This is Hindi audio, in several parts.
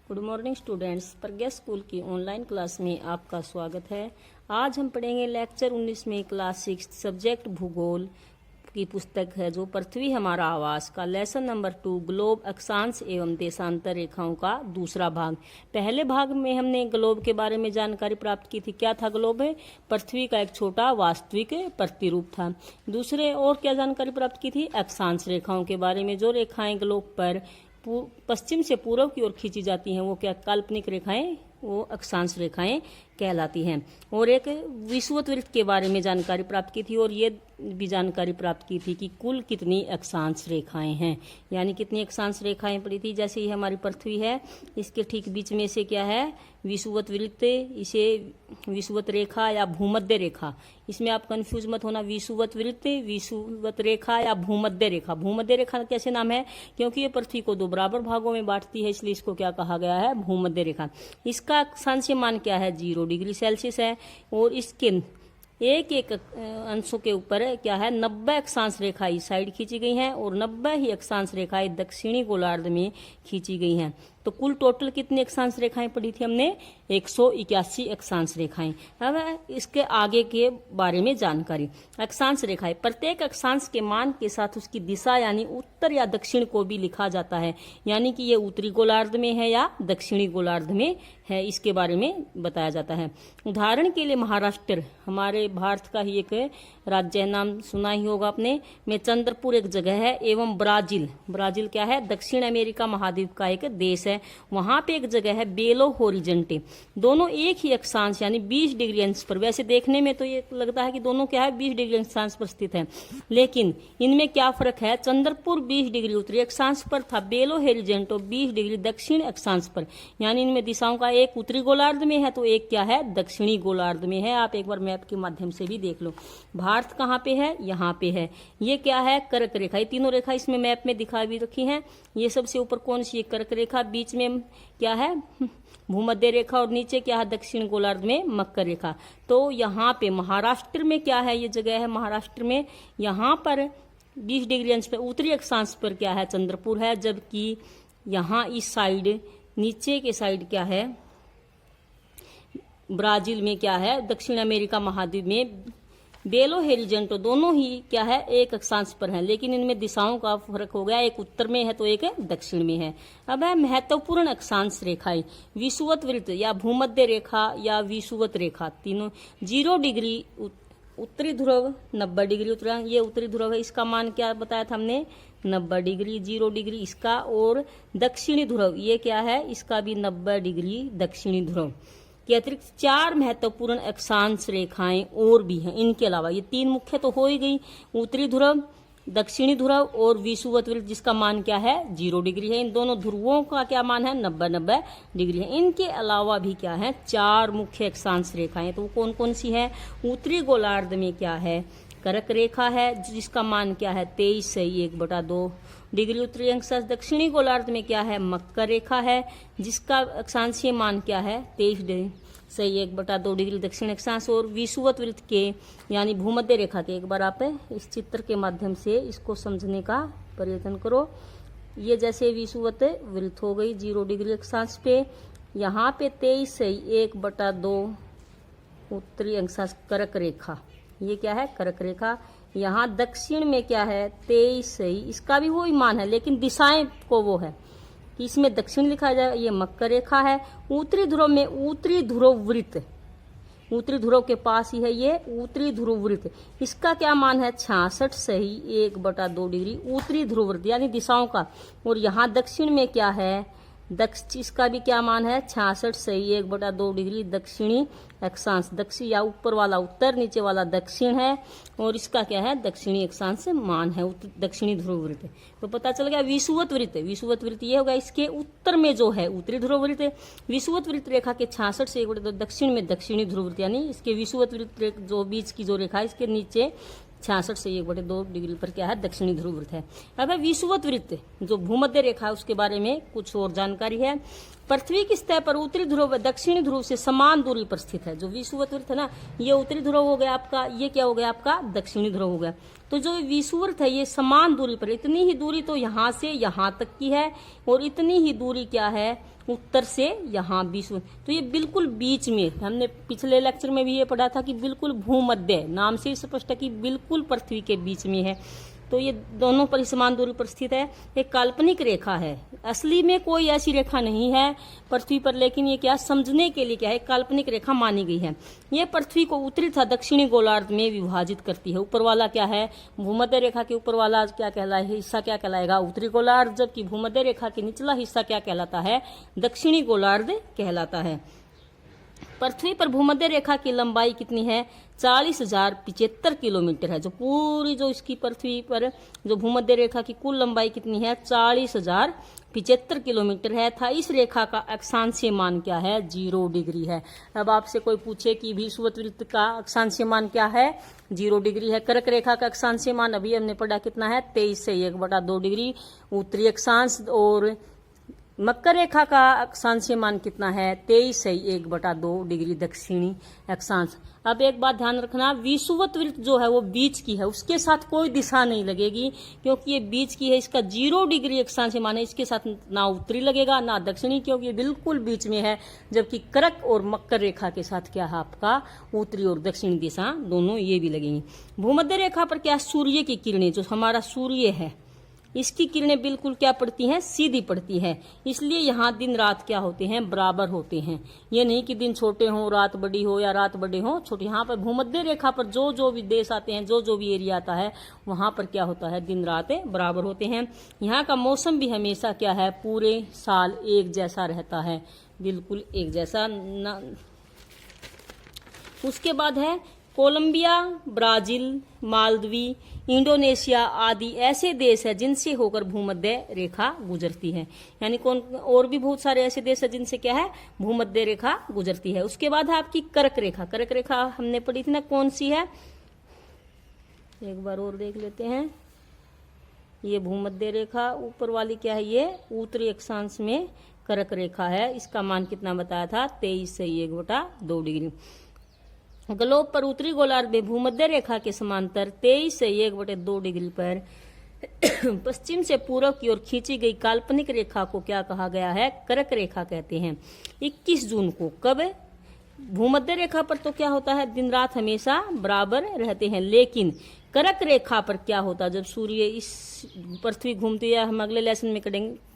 गुड मॉर्निंग स्टूडेंट्स, प्रज्ञा स्कूल की ऑनलाइन क्लास में आपका स्वागत है। आज हम पढ़ेंगे लेक्चर 19 में क्लास 6 सब्जेक्ट भूगोल की पुस्तक है जो पृथ्वी हमारा आवास का लेसन नंबर 2 ग्लोब अक्षांश एवं देशांतर रेखाओं का दूसरा भाग। पहले भाग में हमने ग्लोब के बारे में जानकारी प्राप्त की थी। क्या था ग्लोब? है पृथ्वी का एक छोटा वास्तविक प्रतिरूप था। दूसरे और क्या जानकारी प्राप्त की थी? अक्षांश रेखाओं के बारे में। जो रेखाएं ग्लोब पर पश्चिम से पूर्व की ओर खींची जाती हैं वो क्या काल्पनिक रेखाएं, वो अक्षांश रेखाएं कहलाती हैं। और एक विषुवत वृत्त के बारे में जानकारी प्राप्त की थी और ये भी जानकारी प्राप्त की थी कि कुल कितनी अक्षांश रेखाएं हैं, यानी कितनी अक्षांश रेखाएं पड़ी थी। जैसे ही हमारी पृथ्वी है, इसके ठीक बीच में से क्या है? विषुवत वृत्त। इसे विषुवत रेखा या भूमध्य रेखा, इसमें आप कंफ्यूज मत होना। विषुवत वृत्त, विषुवत रेखा या भूमध्य रेखा। भूमध्य रेखा कैसे नाम है? क्योंकि ये पृथ्वी को दो बराबर भागों में बांटती है, इसलिए इसको क्या कहा गया है? भूमध्य रेखा। इसका अक्षांशीय मान क्या है? 0 डिग्री सेल्सियस है। और इसके एक एक अंशों के ऊपर क्या है? 90 अक्षांश रेखाएं इस साइड खींची गई हैं और 90 ही अक्षांश रेखाएं दक्षिणी गोलार्ध में खींची गई हैं। तो कुल टोटल कितनी अक्षांश रेखाएं पढ़ी थी हमने? 181 अक्षांश रेखाएं। अब इसके आगे के बारे में जानकारी। अक्षांश रेखाएं, प्रत्येक अक्षांश के मान के साथ उसकी दिशा यानी उत्तर या दक्षिण को भी लिखा जाता है, यानी कि ये उत्तरी गोलार्ध में है या दक्षिणी गोलार्ध में है, इसके बारे में बताया जाता है। उदाहरण के लिए महाराष्ट्र, हमारे भारत का ही एक राज्य है, नाम सुना ही होगा आपने, में चंद्रपुर एक जगह है। एवं ब्राजील, ब्राजील क्या है? दक्षिण अमेरिका महाद्वीप का एक देश है। वहां पे एक जगह है बेलो होरिजेंटे। दोनों एक ही अक्षांश यानी 20 डिग्री अंश पर, वैसे देखने में तो ये लगता है कि दोनों क्या है? 20 डिग्री अक्षांश पर स्थित है, लेकिन इनमें क्या फर्क है? चंद्रपुर 20 डिग्री उत्तरी अक्षांश पर था, बेलो होरिजेंटो 20 डिग्री दक्षिण अक्षांश पर, यानी इनमें दिशाओं का एक उत्तरी गोलार्ध में है तो एक क्या है? दक्षिणी गोलार्ध में है। आप एक बार मैप के माध्यम से भी देख लो। भारत कहाँ पे है? यहाँ पे है। ये क्या है? कर्क रेखा। ये तीनों रेखा इसमें मैप में दिखा भी रखी हैं। ये सबसे ऊपर कौन सी? कर्क रेखा। बीच में क्या है? भूमध्य रेखा। और नीचे क्या है? दक्षिण गोलार्ध में मकर रेखा। तो यहाँ पे महाराष्ट्र में क्या है? ये जगह है महाराष्ट्र में। यहाँ पर 20 डिग्री अंश पे उत्तरी अक्षांश पर क्या है? चंद्रपुर है। जबकि यहाँ इस साइड नीचे के साइड क्या है? ब्राजील में क्या है? दक्षिण अमेरिका महाद्वीप में बेलो होरिजेंटो। दोनों ही क्या है? एक अक्षांश पर है, लेकिन इनमें दिशाओं का फर्क हो गया, एक उत्तर में है तो एक दक्षिण में है। अब है महत्वपूर्ण अक्षांश रेखाएं। विषुवत वृत्त या भूमध्य रेखा या विषुवत रेखा, तीनों 0 डिग्री उत्तरी ध्रुव, 90 डिग्री उत्तर, ये उत्तरी ध्रुव है, इसका मान क्या बताया था हमने? 90 डिग्री। 0 डिग्री इसका। और दक्षिणी ध्रुव ये क्या है? इसका भी 90 डिग्री दक्षिणी ध्रुव के अतिरिक्त 4 महत्वपूर्ण अक्षांश रेखाएं और भी हैं। इनके अलावा ये 3 मुख्य तो हो ही गई, उत्तरी ध्रुव, दक्षिणी ध्रुव और विषुवत वृत्त, जिसका मान क्या है? 0 डिग्री है। इन दोनों ध्रुवों का क्या मान है? 90 डिग्री है। इनके अलावा भी क्या है? 4 मुख्य अक्षांश रेखाएं। तो कौन कौन सी है? उत्तरी गोलार्ध में क्या है? कर्क रेखा है, जिसका मान क्या है? 23/1/2 डिग्री उत्तरी अक्षांश। दक्षिणी गोलार्ध में क्या है? मकर रेखा है, जिसका अक्षांशीय मान क्या है? 23/1/2 डिग्री दक्षिण अक्षांश। और विषुवत वृत्त के यानी भूमध्य रेखा के, एक बार आप इस चित्र के माध्यम से इसको समझने का प्रयत्न करो। ये जैसे विषुवत वृत्त हो गई 0 डिग्री अक्षांश पे, यहाँ पे 23/1/2 उत्तरी अक्षांश कर्क रेखा, ये क्या है? कर्क रेखा। यहाँ दक्षिण में क्या है? 23, इसका भी वही मान है, लेकिन दिशाएं को वो है कि इसमें दक्षिण लिखा जाएगा। ये मकर रेखा है। उत्तरी ध्रुव में उत्तरी ध्रुव वृत्त, उत्तरी ध्रुव के पास ही है ये उत्तरी ध्रुव वृत्त, इसका क्या मान है? 66/1/2 डिग्री उत्तरी ध्रुव वृत्त यानी दिशाओं का। और यहाँ दक्षिण में क्या है? इसका भी क्या मान है? 66/1/2 डिग्री दक्षिणी अक्षांश। दक्षिण या ऊपर वाला उत्तर, नीचे वाला दक्षिण है, और इसका क्या है? दक्षिणी अक्षांश मान है, दक्षिणी ध्रुव वृत्त। तो पता चल गया विषुवत वृत्त। विषुवत वृत्त ये होगा, इसके उत्तर में जो है उत्तरी ध्रुव वृत्त। विषुवत वृत्त रेखा के 66/1/2 दक्षिण में दक्षिणी ध्रुव वृत्त, यानी इसके विषुवत वृत्त जो बीच की जो रेखा है, इसके नीचे 66/1/2 डिग्री पर क्या है? दक्षिणी ध्रुव वृत्त है। अब विषुवत वृत्त जो भूमध्य रेखा है, उसके बारे में कुछ और जानकारी है। पृथ्वी की सतह पर उत्तरी ध्रुव व दक्षिणी ध्रुव से समान दूरी पर स्थित है। जो विषुवत वृत्त है ना, ये उत्तरी ध्रुव हो गया आपका, ये क्या हो गया आपका? दक्षिणी ध्रुव हो गया। तो जो विषुवत है ये समान दूरी पर, इतनी ही दूरी तो यहाँ से यहाँ तक की है और इतनी ही दूरी क्या है उत्तर से यहाँ 20, तो ये बिल्कुल बीच में, हमने पिछले लेक्चर में भी ये पढ़ा था कि बिल्कुल भूमध्य, नाम से स्पष्ट है कि बिल्कुल पृथ्वी के बीच में है। तो ये दोनों पर समान दूरी पर स्थित है। एक काल्पनिक रेखा है, असली में कोई ऐसी रेखा नहीं है पृथ्वी पर, लेकिन ये क्या समझने के लिए क्या है, काल्पनिक रेखा मानी गई है। ये पृथ्वी को उत्तरी तथा दक्षिणी गोलार्ध में विभाजित करती है। ऊपर वाला क्या है, भूमध्य रेखा के ऊपर वाला क्या कहलाए, हिस्सा क्या कहलाएगा, उत्तरी गोलार्ध, जबकि भूमध्य रेखा के निचला हिस्सा क्या कहलाता है, दक्षिणी गोलार्ध कहलाता है। पृथ्वी पर भूमध्य रेखा की लंबाई कितनी है, 40,075 किलोमीटर है। जो पूरी जो इसकी पृथ्वी पर जो भूमध्य रेखा की कुल लंबाई कितनी है, 40,075 किलोमीटर है था। इस रेखा का अक्षांशीय मान क्या है, 0 डिग्री है। अब आपसे कोई पूछे कि विषुवत वृत्त का अक्षांशीय मान क्या है, 0 डिग्री है। कर्क रेखा का अक्षांशीय मान अभी हमने पढ़ा कितना है, 23 से 1/2 डिग्री उत्तरी अक्षांश, और मकर रेखा का अक्षांशीय मान कितना है, 23 से 1/2 डिग्री दक्षिणी अक्षांश। अब एक बात ध्यान रखना, विषुवत वृत्त जो है वो बीच की है, उसके साथ कोई दिशा नहीं लगेगी, क्योंकि ये बीच की है। इसका 0 डिग्री अक्षांशीय मान है, इसके साथ ना उत्तरी लगेगा ना दक्षिणी, क्योंकि ये बिल्कुल बीच में है। जबकि कर्क और मकर रेखा के साथ क्या है आपका, उत्तरी और दक्षिणी दिशा दोनों ये भी लगेंगी। भूमध्य रेखा पर क्या, सूर्य की किरणें, जो हमारा सूर्य है इसकी किरणें बिल्कुल क्या पड़ती हैं, सीधी पड़ती है। इसलिए यहाँ दिन रात क्या होते हैं, बराबर होते हैं। ये नहीं कि दिन छोटे हों रात बड़ी हो या रात बड़े हों छोटी। यहाँ पर भूमध्य रेखा पर जो भी देश आते हैं, जो भी एरिया आता है, वहाँ पर क्या होता है, दिन रात बराबर होते हैं। यहाँ का मौसम भी हमेशा क्या है, पूरे साल एक जैसा रहता है, बिल्कुल एक जैसा ना। उसके बाद है कोलंबिया, ब्राजील, मालदीव, इंडोनेशिया आदि ऐसे देश है जिनसे होकर भूमध्य रेखा गुजरती है। यानी कौन, और भी बहुत सारे ऐसे देश है जिनसे क्या है, भूमध्य रेखा गुजरती है। उसके बाद है आपकी कर्क रेखा। कर्क रेखा हमने पढ़ी थी ना, कौन सी है, एक बार और देख लेते हैं। ये भूमध्य रेखा ऊपर वाली क्या है, ये उत्तरी अक्षांश में कर्क रेखा है। इसका मान कितना बताया था, 23 से 1/2 डिग्री। ग्लोब पर उत्तरी गोलार्ध में भूमध्य रेखा के समांतर 23 से 1/2 डिग्री पर पश्चिम से पूर्व की ओर खींची गई काल्पनिक रेखा को क्या कहा गया है, कर्क रेखा कहते हैं। 21 जून को, कब, भूमध्य रेखा पर तो क्या होता है, दिन रात हमेशा बराबर रहते हैं, लेकिन कर्क रेखा पर क्या होता है, जब सूर्य इस पृथ्वी घूमती है, हम अगले लेसन में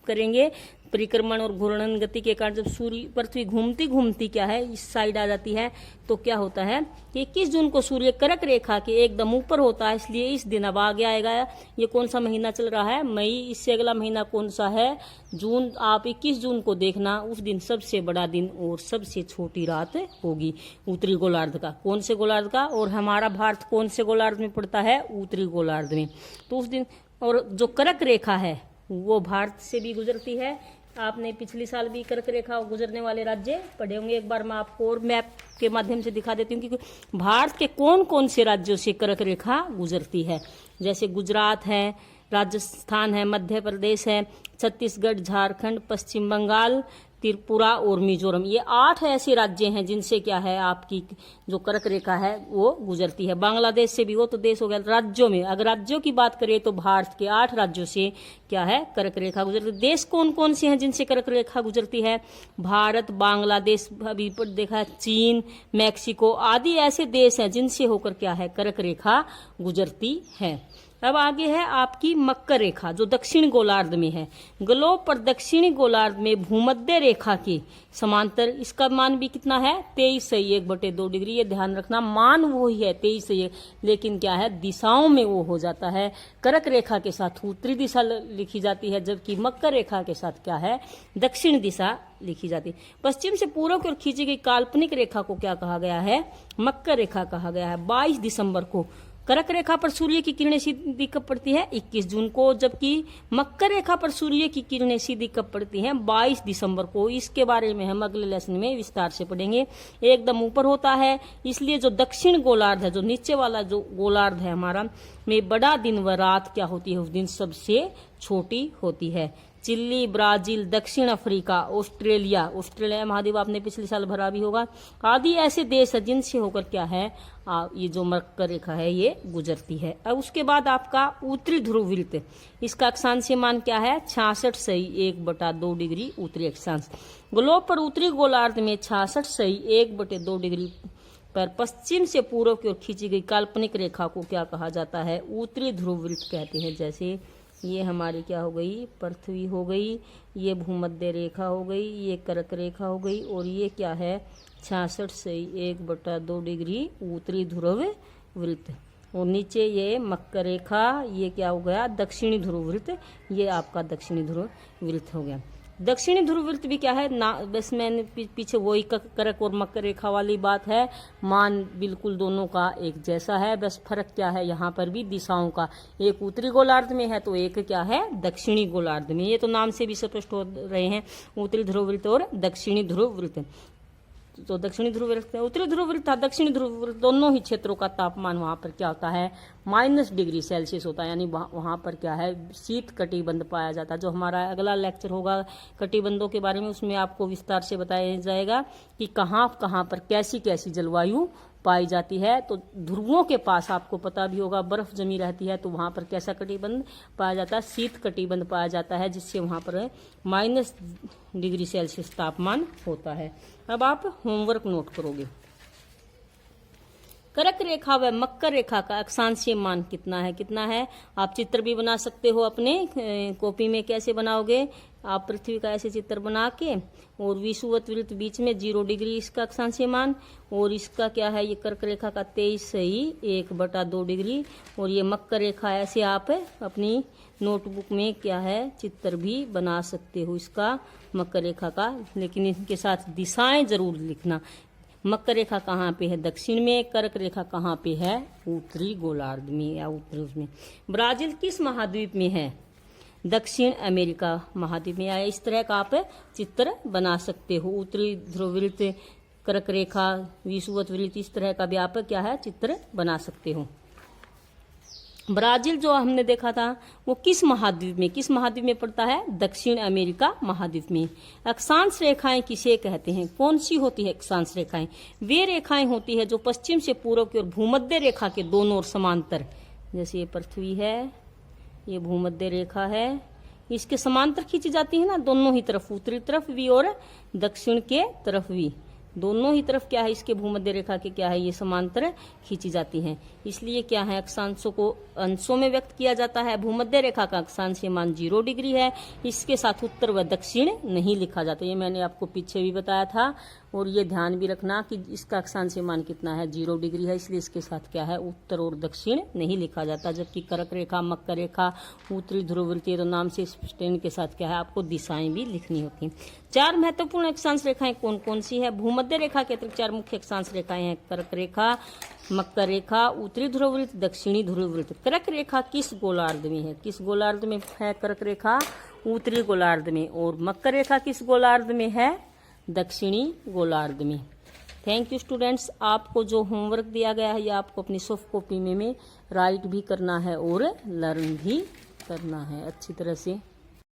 करेंगे परिक्रमण और घूर्णन गति के कारण जब सूर्य पृथ्वी घूमती घूमती क्या है, इस साइड आ जाती है, तो क्या होता है कि 21 जून को सूर्य कर्क रेखा के एकदम ऊपर होता है। इसलिए इस दिन अब आगे आएगा, ये कौन सा महीना चल रहा है, मई। इससे अगला महीना कौन सा है, जून। आप 21 जून को देखना, उस दिन सबसे बड़ा दिन और सबसे छोटी रात होगी उत्तरी गोलार्ध का। कौन से गोलार्ध का, और हमारा भारत कौन से गोलार्ध में पड़ता है, उत्तरी गोलार्ध में। तो उस दिन, और जो कर्क रेखा है वो भारत से भी गुजरती है। आपने पिछले साल भी कर्क रेखा गुजरने वाले राज्य पढ़े होंगे। एक बार मैं आपको और मैप के माध्यम से दिखा देती हूँ कि भारत के कौन कौन से राज्यों से कर्क रेखा गुजरती है। जैसे गुजरात है, राजस्थान है, मध्य प्रदेश है, छत्तीसगढ़, झारखंड, पश्चिम बंगाल, त्रिपुरा और मिजोरम। ये 8 ऐसे राज्य हैं जिनसे क्या है, आपकी जो कर्क रेखा है वो गुजरती है। बांग्लादेश से भी, वो तो देश हो गया। राज्यों में अगर राज्यों की बात करें तो भारत के 8 राज्यों से क्या है, कर्क रेखा गुजरती है। देश कौन कौन से हैं जिनसे कर्क रेखा गुजरती है, भारत, बांग्लादेश, अभी पर देखा, चीन, मैक्सिको आदि ऐसे देश हैं जिनसे होकर क्या है, कर्क रेखा गुजरती है। अब आगे है आपकी मकर रेखा, जो दक्षिण गोलार्ध में है। ग्लोब पर दक्षिणी गोलार्ध में भूमध्य रेखा के समांतर, इसका मान भी कितना है, 23 से 1/2 डिग्री। ये ध्यान रखना, मान वो ही है 23 से 1, लेकिन क्या है, दिशाओं में वो हो जाता है। कर्क रेखा के साथ उत्तरी दिशा लिखी जाती है, जबकि मकर रेखा के साथ क्या है, दक्षिण दिशा लिखी जाती है। पश्चिम से पूर्व की ओर खींची गई काल्पनिक रेखा को क्या कहा गया है, मकर रेखा कहा गया है। 22 दिसंबर को कर्क रेखा पर सूर्य की किरणें सीधी कब पड़ती है, 21 जून को, जबकि मकर रेखा पर सूर्य की किरणें सीधी कब पड़ती हैं, 22 दिसंबर को। इसके बारे में हम अगले लेसन में विस्तार से पढ़ेंगे। एकदम ऊपर होता है, इसलिए जो दक्षिण गोलार्ध है, जो नीचे वाला जो गोलार्ध है हमारा, में बड़ा दिन व रात क्या होती है, उस दिन सबसे छोटी होती है। चिली, ब्राजील, दक्षिण अफ्रीका, ऑस्ट्रेलिया महाद्वीप आपने पिछले साल भरा भी होगा, आदि ऐसे देश है जिनसे होकर क्या है ये जो मकर रेखा है ये गुजरती है। अब उसके बाद आपका उत्तरी ध्रुव वृत्त, इसका अक्षांशीय मान क्या है 66.1/2 डिग्री उत्तरी अक्षांश। ग्लोब पर उत्तरी गोलार्ध में 66.1/2 डिग्री पर पश्चिम से पूर्व की ओर खींची गई काल्पनिक रेखा को क्या कहा जाता है, उत्तरी ध्रुव वृत्त कहते हैं। जैसे ये हमारी क्या हो गई, पृथ्वी हो गई, ये भूमध्य रेखा हो गई, ये कर्क रेखा हो गई, और ये क्या है 66.1/2 डिग्री उत्तरी ध्रुव वृत्त। और नीचे ये मकर रेखा, ये क्या हो गया दक्षिणी ध्रुव वृत्त, ये आपका दक्षिणी ध्रुव वृत्त हो गया। दक्षिणी ध्रुव वृत्त भी क्या है ना, बस मैंने पीछे वही कर्क और मकर रेखा वाली बात है, मान बिल्कुल दोनों का एक जैसा है, बस फर्क क्या है यहाँ पर भी दिशाओं का, एक उत्तरी गोलार्ध में है तो एक क्या है दक्षिणी गोलार्ध में। ये तो नाम से भी स्पष्ट हो रहे हैं, उत्तरी ध्रुव वृत्त और दक्षिणी ध्रुव वृत्त। तो दक्षिणी ध्रुव वृत्त, उत्तरी ध्रुव वृत्त, दक्षिणी ध्रुव वृत्त, दोनों ही क्षेत्रों का तापमान वहां पर क्या होता है -डिग्री होता है, यानी वहां पर क्या है शीत कटिबंध पाया जाता है। जो हमारा अगला लेक्चर होगा कटिबंधों के बारे में, उसमें आपको विस्तार से बताया जाएगा कि कहाँ कहाँ पर कैसी कैसी जलवायु पाई जाती है। तो ध्रुवों के पास आपको पता भी होगा बर्फ जमी रहती है, तो वहां पर कैसा कटिबंध पाया जाता है, शीत कटिबंध पाया जाता है, जिससे वहां पर -डिग्री तापमान होता है। अब आप होमवर्क नोट करोगे, कर्क रेखा व मकर रेखा का अक्षांशीय मान कितना है आप चित्र भी बना सकते हो अपने कॉपी में। कैसे बनाओगे आप, पृथ्वी का ऐसे चित्र बना के, और विषुवत वृत्त बीच में 0 डिग्री इसका अक्षांशीय मान, और इसका क्या है ये कर्क रेखा का 23.1/2 डिग्री, और ये मकर रेखा ऐसे आप अपनी नोटबुक में क्या है चित्र भी बना सकते हो इसका मकर रेखा का, लेकिन इनके साथ दिशाएं जरूर लिखना। मकर रेखा कहाँ पे है दक्षिण में, कर्क रेखा कहाँ पे है उत्तरी गोलार्ध में या उत्तरी उसमें। ब्राजील किस महाद्वीप में है, दक्षिण अमेरिका महाद्वीप में। या इस तरह का आप चित्र बना सकते हो, उत्तरी ध्रुव वृत्त, कर्क रेखा, विषुवत वृत्त, इस तरह का भी आप क्या है चित्र बना सकते हो। ब्राजील जो हमने देखा था वो किस महाद्वीप में पड़ता है, दक्षिण अमेरिका महाद्वीप में। अक्षांश रेखाएं किसे कहते हैं, कौन सी होती है अक्षांश रेखाएं, वे रेखाएं होती है जो पश्चिम से पूर्व की ओर भूमध्य रेखा के दोनों ओर समांतर, जैसे ये पृथ्वी है, ये भूमध्य रेखा है, इसके समांतर खींची जाती है ना दोनों ही तरफ, उत्तरी तरफ भी और दक्षिण के तरफ भी, दोनों ही तरफ क्या है इसके भूमध्य रेखा के क्या है ये समांतर खींची जाती हैं। इसलिए क्या है अक्षांशों को अंशों में व्यक्त किया जाता है। भूमध्य रेखा का अक्षांशीय मान 0 डिग्री है, इसके साथ उत्तर व दक्षिण नहीं लिखा जाता, ये मैंने आपको पीछे भी बताया था। और ये ध्यान भी रखना कि इसका अक्षांशीय मान कितना है 0 डिग्री है, इसलिए इसके साथ क्या है उत्तर और दक्षिण नहीं लिखा जाता। जबकि कर्क रेखा, मकर रेखा, उत्तरी ध्रुव वृत्त, तो नाम से स्पष्ट के साथ क्या है आपको दिशाएं भी लिखनी होती हैं। 4 महत्वपूर्ण अक्षांश रेखाएं कौन कौन सी है, भूमध्य रेखा के अतिरिक्त 4 मुख्य अक्षांश रेखाएं हैं, कर्क रेखा, मकर रेखा, उत्तरी ध्रुव वृत्त, दक्षिणी ध्रुव वृत्त। कर्क रेखा किस गोलार्ध में है, किस गोलार्ध में है कर्क रेखा, उत्तरी गोलार्ध में, और मकर रेखा किस गोलार्ध में है, दक्षिणी गोलार्ध में। थैंक यू स्टूडेंट्स, आपको जो होमवर्क दिया गया है ये आपको अपनी सॉफ्ट कॉपी में राइट भी करना है और लर्न भी करना है अच्छी तरह से।